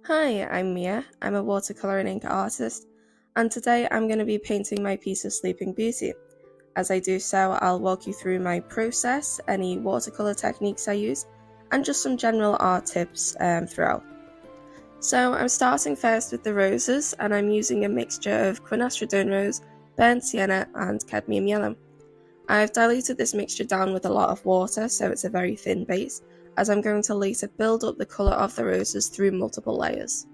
Hi, I'm Mia. I'm a watercolour and ink artist, and today I'm going to be painting my piece of Sleeping Beauty. As I do so, I'll walk you through my process, any watercolour techniques I use, and just some general art tips throughout. So I'm starting first with the roses, and I'm using a mixture of quinastridone rose, burnt sienna, and cadmium yellow. I've diluted this mixture down with a lot of water, so it's a very thin base, as I'm going to later build up the colour of the roses through multiple layers.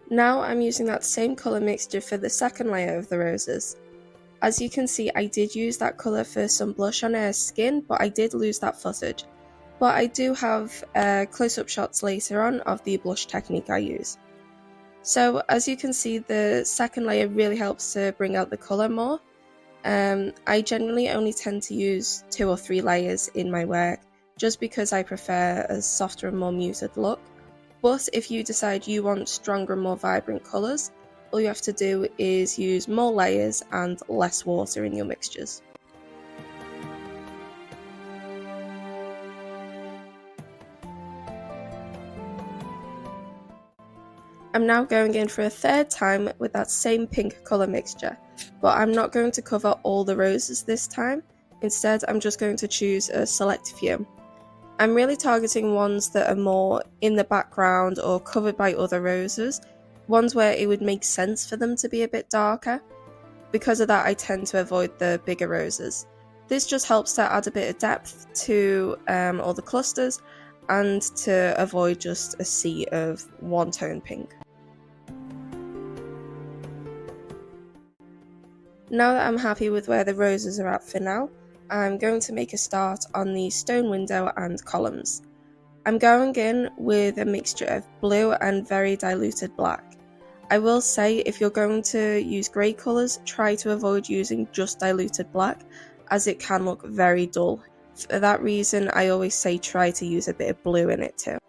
Now I'm using that same colour mixture for the second layer of the roses. As you can see, I did use that colour for some blush on her skin, but I did lose that footage. But I do have close-up shots later on of the blush technique I use. So as you can see, the second layer really helps to bring out the colour more. I generally only tend to use 2 or 3 layers in my work, just because I prefer a softer and more muted look. But if you decide you want stronger and more vibrant colours, all you have to do is use more layers and less water in your mixtures. I'm now going in for a third time with that same pink colour mixture, but I'm not going to cover all the roses this time. Instead, I'm just going to choose a select few. I'm really targeting ones that are more in the background or covered by other roses, ones where it would make sense for them to be a bit darker. Because of that, I tend to avoid the bigger roses. This just helps to add a bit of depth to all the clusters and to avoid just a sea of one-tone pink. Now that I'm happy with where the roses are at for now, I'm going to make a start on the stone window and columns. I'm going in with a mixture of blue and very diluted black. I will say, if you're going to use grey colours, try to avoid using just diluted black, as it can look very dull. For that reason, I always say try to use a bit of blue in it too.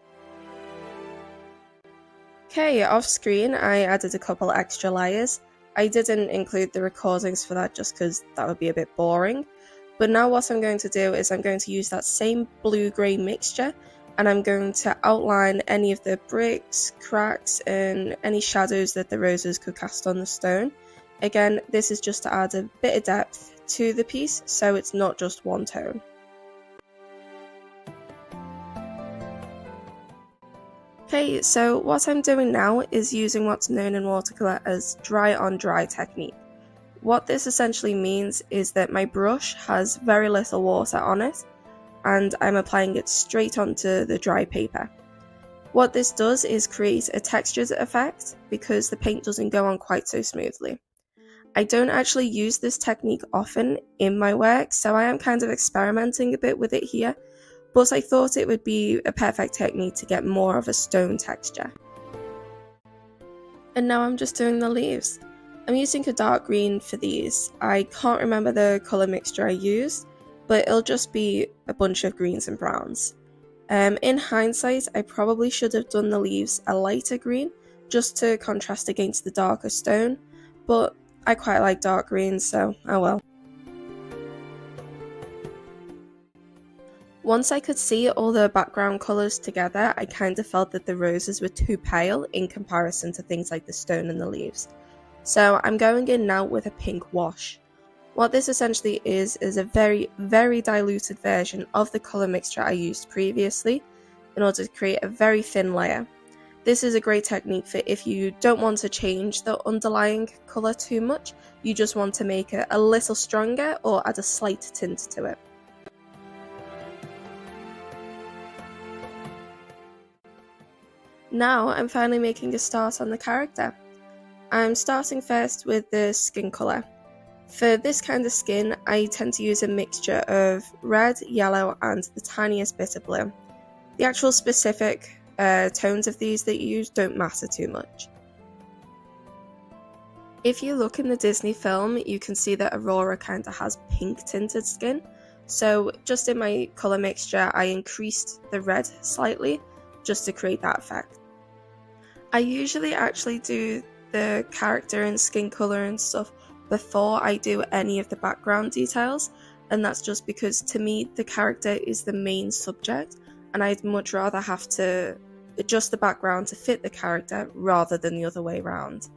Okay, off screen I added a couple extra layers. I didn't include the recordings for that just because that would be a bit boring. But now what I'm going to do is I'm going to use that same blue-grey mixture, and I'm going to outline any of the bricks, cracks, and any shadows that the roses could cast on the stone. Again, this is just to add a bit of depth to the piece, so it's not just one tone. Okay, so what I'm doing now is using what's known in watercolour as dry on dry technique. What this essentially means is that my brush has very little water on it, and I'm applying it straight onto the dry paper. What this does is create a textured effect because the paint doesn't go on quite so smoothly. I don't actually use this technique often in my work, so I am kind of experimenting a bit with it here, but I thought it would be a perfect technique to get more of a stone texture. And now I'm just doing the leaves. I'm using a dark green for these. I can't remember the colour mixture I used, but it'll just be a bunch of greens and browns. In hindsight, I probably should have done the leaves a lighter green, just to contrast against the darker stone, but I quite like dark greens, so oh well. Once I could see all the background colours together, I kind of felt that the roses were too pale in comparison to things like the stone and the leaves. So I'm going in now with a pink wash. What this essentially is a very, very diluted version of the colour mixture I used previously in order to create a very thin layer. This is a great technique for if you don't want to change the underlying colour too much, you just want to make it a little stronger or add a slight tint to it. Now I'm finally making a start on the character. I'm starting first with the skin colour. For this kind of skin, I tend to use a mixture of red, yellow, and the tiniest bit of blue. The actual specific tones of these that you use don't matter too much. If you look in the Disney film, you can see that Aurora kind of has pink tinted skin. So just in my colour mixture, I increased the red slightly just to create that effect. I usually actually do the character and skin colour and stuff before I do any of the background details, and that's just because to me the character is the main subject and I'd much rather have to adjust the background to fit the character rather than the other way around.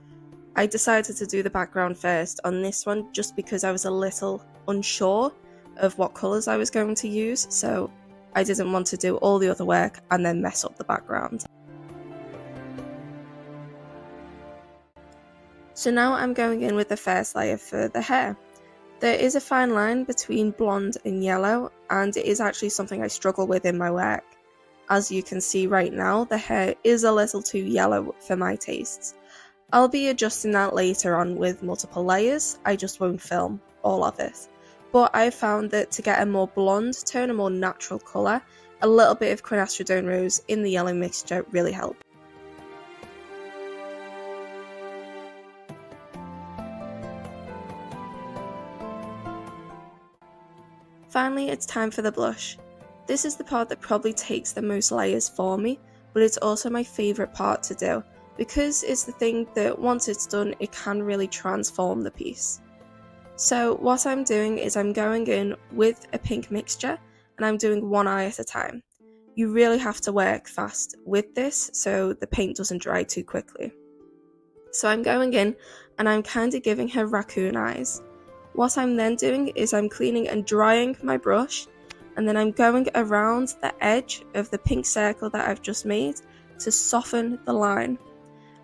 I decided to do the background first on this one just because I was a little unsure of what colours I was going to use, so I didn't want to do all the other work and then mess up the background. So now I'm going in with the first layer for the hair. There is a fine line between blonde and yellow, and it is actually something I struggle with in my work. As you can see right now, the hair is a little too yellow for my tastes. I'll be adjusting that later on with multiple layers, I just won't film all of it. But I found that to get a more blonde tone, a more natural colour, a little bit of quinastridone rose in the yellow mixture really helped. Finally, it's time for the blush. This is the part that probably takes the most layers for me, but it's also my favourite part to do, because it's the thing that once it's done, it can really transform the piece. So what I'm doing is I'm going in with a pink mixture, and I'm doing one eye at a time. You really have to work fast with this so the paint doesn't dry too quickly. So I'm going in and I'm kind of giving her raccoon eyes. What I'm then doing is I'm cleaning and drying my brush, and then I'm going around the edge of the pink circle that I've just made to soften the line.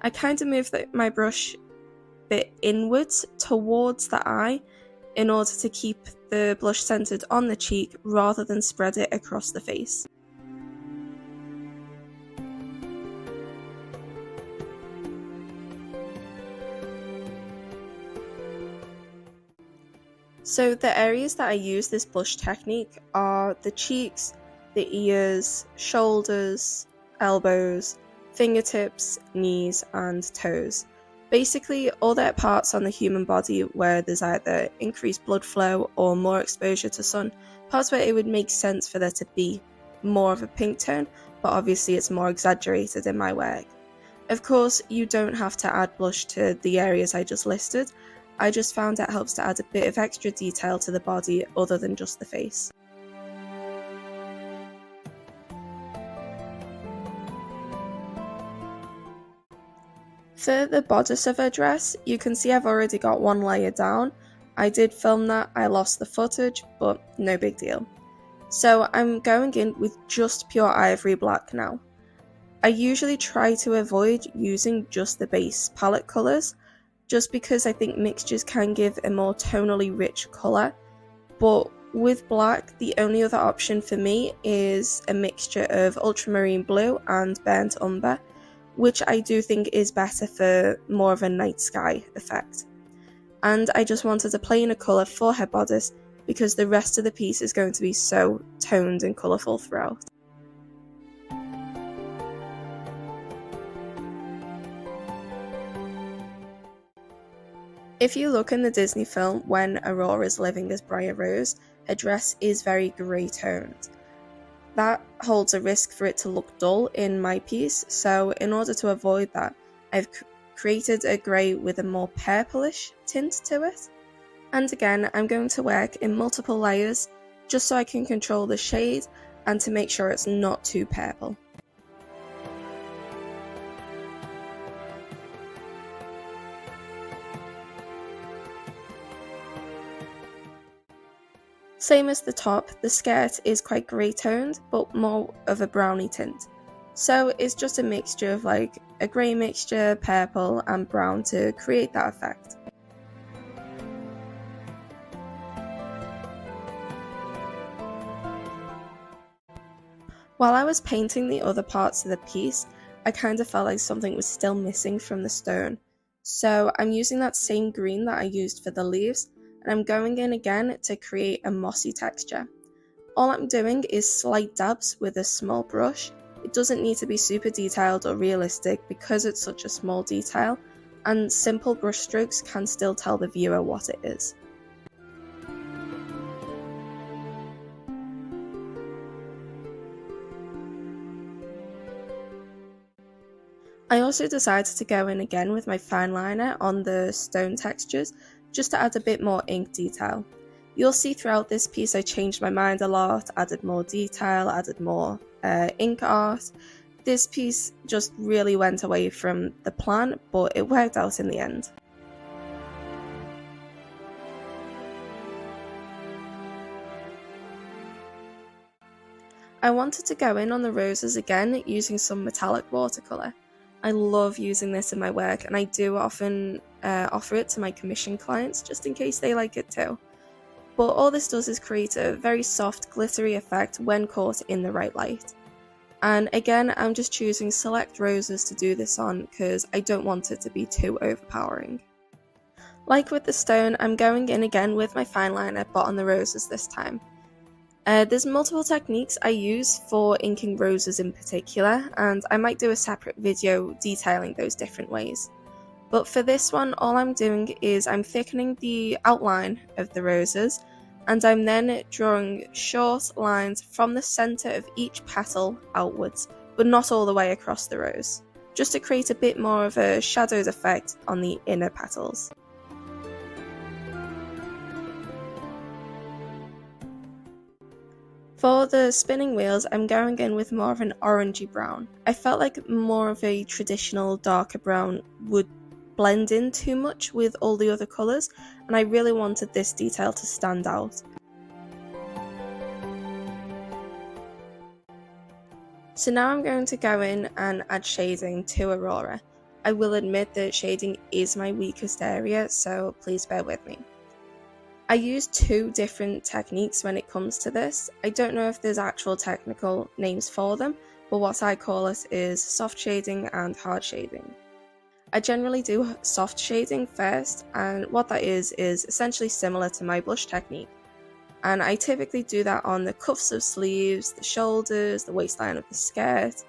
I kind of move my brush a bit inwards towards the eye in order to keep the blush centered on the cheek rather than spread it across the face. So the areas that I use this blush technique are the cheeks, the ears, shoulders, elbows, fingertips, knees and toes. Basically all the parts on the human body where there's either increased blood flow or more exposure to sun, parts where it would make sense for there to be more of a pink tone, but obviously it's more exaggerated in my work. Of course, you don't have to add blush to the areas I just listed. I just found it helps to add a bit of extra detail to the body other than just the face. For the bodice of her dress, you can see I've already got one layer down. I did film that, I lost the footage, but no big deal. So I'm going in with just pure ivory black now. I usually try to avoid using just the base palette colours, just because I think mixtures can give a more tonally rich colour, but with black the only other option for me is a mixture of ultramarine blue and burnt umber, which I do think is better for more of a night sky effect. And I just wanted a plainer colour for her bodice because the rest of the piece is going to be so toned and colourful throughout. If you look in the Disney film when Aurora is living as Briar Rose, her dress is very grey toned. That holds a risk for it to look dull in my piece, so in order to avoid that, I've created a grey with a more purplish tint to it. And again, I'm going to work in multiple layers just so I can control the shade and to make sure it's not too purple. Same as the top, the skirt is quite grey toned, but more of a browny tint. So it's just a mixture of like a grey mixture, purple and brown to create that effect. While I was painting the other parts of the piece, I kind of felt like something was still missing from the stone. So I'm using that same green that I used for the leaves, and I'm going in again to create a mossy texture. All I'm doing is slight dabs with a small brush. It doesn't need to be super detailed or realistic because it's such a small detail, and simple brush strokes can still tell the viewer what it is. I also decided to go in again with my fine liner on the stone textures just to add a bit more ink detail. You'll see throughout this piece I changed my mind a lot, added more detail, added more ink art. This piece just really went away from the plan, but it worked out in the end. I wanted to go in on the roses again using some metallic watercolour. I love using this in my work, and I do often offer it to my commission clients just in case they like it too. But all this does is create a very soft glittery effect when caught in the right light. And again, I'm just choosing select roses to do this on because I don't want it to be too overpowering. Like with the stone, I'm going in again with my fine liner but on the roses this time. There's multiple techniques I use for inking roses in particular, and I might do a separate video detailing those different ways. But for this one, all I'm doing is I'm thickening the outline of the roses, and I'm then drawing short lines from the centre of each petal outwards, but not all the way across the rose, just to create a bit more of a shadowed effect on the inner petals. For the spinning wheels, I'm going in with more of an orangey brown. I felt like more of a traditional darker brown would blend in too much with all the other colours, and I really wanted this detail to stand out. So now I'm going to go in and add shading to Aurora. I will admit that shading is my weakest area, so please bear with me. I use two different techniques when it comes to this. I don't know if there's actual technical names for them, but what I call it is soft shading and hard shading. I generally do soft shading first, and what that is essentially similar to my blush technique. And I typically do that on the cuffs of sleeves, the shoulders, the waistline of the skirt,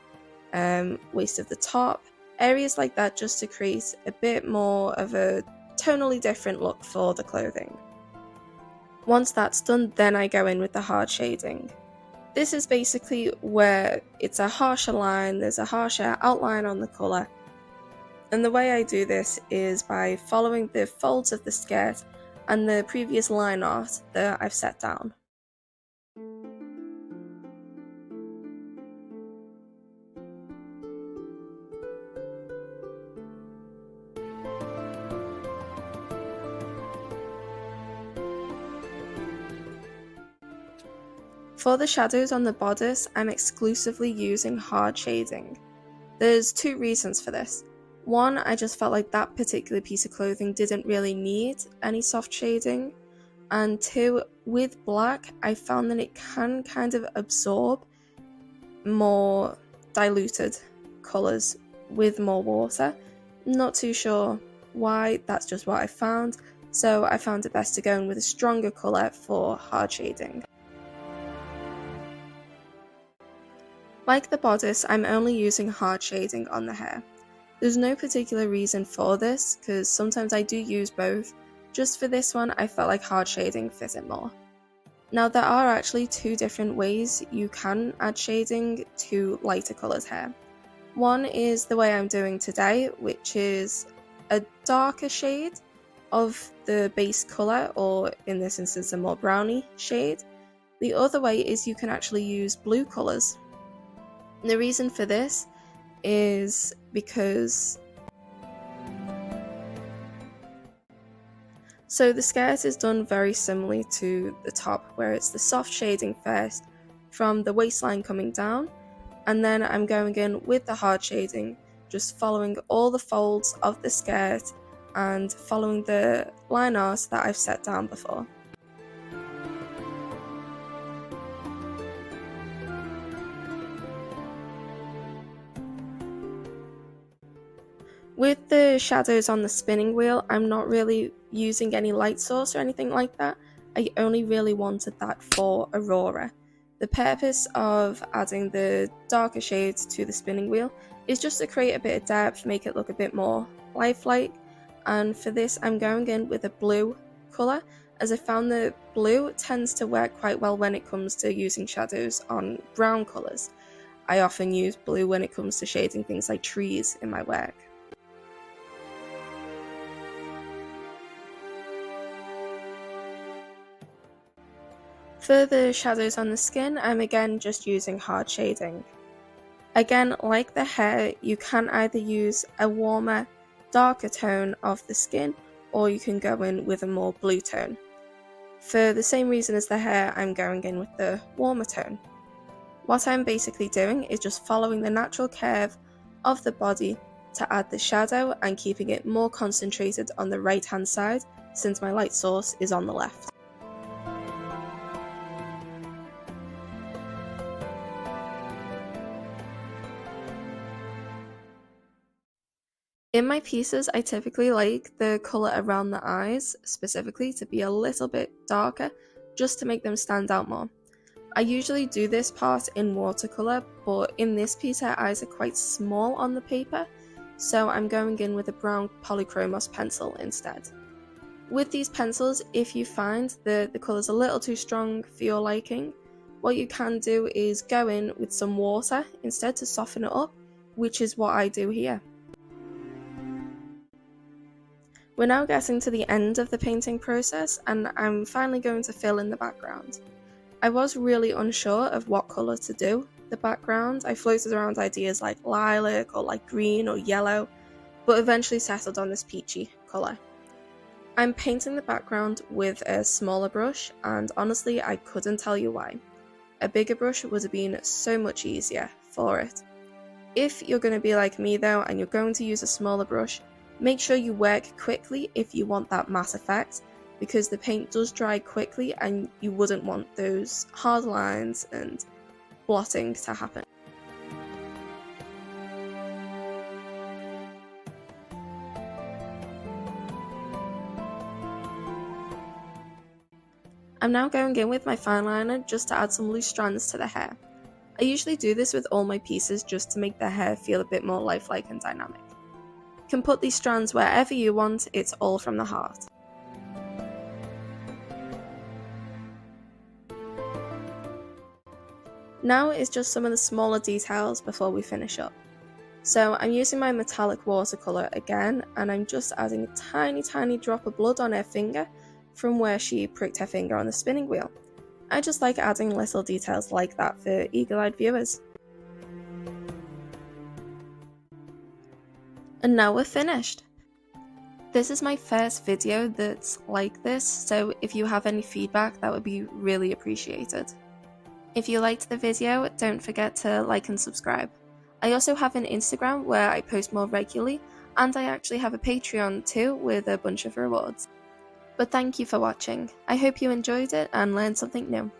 waist of the top, areas like that, just to create a bit more of a tonally different look for the clothing. Once that's done, then I go in with the hard shading. This is basically where it's a harsher line, there's a harsher outline on the colour. And the way I do this is by following the folds of the skirt and the previous line art that I've set down. For the shadows on the bodice, I'm exclusively using hard shading. There's two reasons for this. One, I just felt like that particular piece of clothing didn't really need any soft shading. And two, with black, I found that it can kind of absorb more diluted colours with more water. Not too sure why, that's just what I found. So I found it best to go in with a stronger colour for hard shading. Like the bodice, I'm only using hard shading on the hair. There's no particular reason for this, because sometimes I do use both. Just for this one, I felt like hard shading fit it more. Now there are actually two different ways you can add shading to lighter colours hair. One is the way I'm doing today, which is a darker shade of the base colour, or in this instance a more browny shade. The other way is you can actually use blue colours. The reason for this is because the skirt is done very similarly to the top, where it's the soft shading first from the waistline coming down, and then I'm going in with the hard shading, just following all the folds of the skirt and following the line art that I've set down before. With the shadows on the spinning wheel, I'm not really using any light source or anything like that. I only really wanted that for Aurora. The purpose of adding the darker shades to the spinning wheel is just to create a bit of depth, make it look a bit more lifelike. And for this, I'm going in with a blue colour, as I found that blue tends to work quite well when it comes to using shadows on brown colours. I often use blue when it comes to shading things like trees in my work. For the shadows on the skin, I'm again just using hard shading. Again, like the hair, you can either use a warmer, darker tone of the skin, or you can go in with a more blue tone. For the same reason as the hair, I'm going in with the warmer tone. What I'm basically doing is just following the natural curve of the body to add the shadow and keeping it more concentrated on the right hand side since my light source is on the left. In my pieces, I typically like the colour around the eyes specifically to be a little bit darker just to make them stand out more. I usually do this part in watercolour, but in this piece her eyes are quite small on the paper, so I'm going in with a brown polychromos pencil instead. With these pencils, if you find the colour's a little too strong for your liking, what you can do is go in with some water instead to soften it up, which is what I do here. We're now getting to the end of the painting process and I'm finally going to fill in the background. I was really unsure of what colour to do. The background, I floated around ideas like lilac or like green or yellow, but eventually settled on this peachy colour. I'm painting the background with a smaller brush and honestly I couldn't tell you why. A bigger brush would have been so much easier for it. If you're going to be like me though and you're going to use a smaller brush, make sure you work quickly if you want that matte effect, because the paint does dry quickly and you wouldn't want those hard lines and blotting to happen. I'm now going in with my fine liner just to add some loose strands to the hair. I usually do this with all my pieces just to make the hair feel a bit more lifelike and dynamic. You can put these strands wherever you want, it's all from the heart. Now is just some of the smaller details before we finish up. So I'm using my metallic watercolour again and I'm just adding a tiny drop of blood on her finger from where she pricked her finger on the spinning wheel. I just like adding little details like that for eagle-eyed viewers. And now we're finished. This is my first video that's like this, so if you have any feedback that would be really appreciated. If you liked the video, don't forget to like and subscribe. I also have an Instagram where I post more regularly, and I actually have a Patreon too with a bunch of rewards. But thank you for watching. I hope you enjoyed it and learned something new.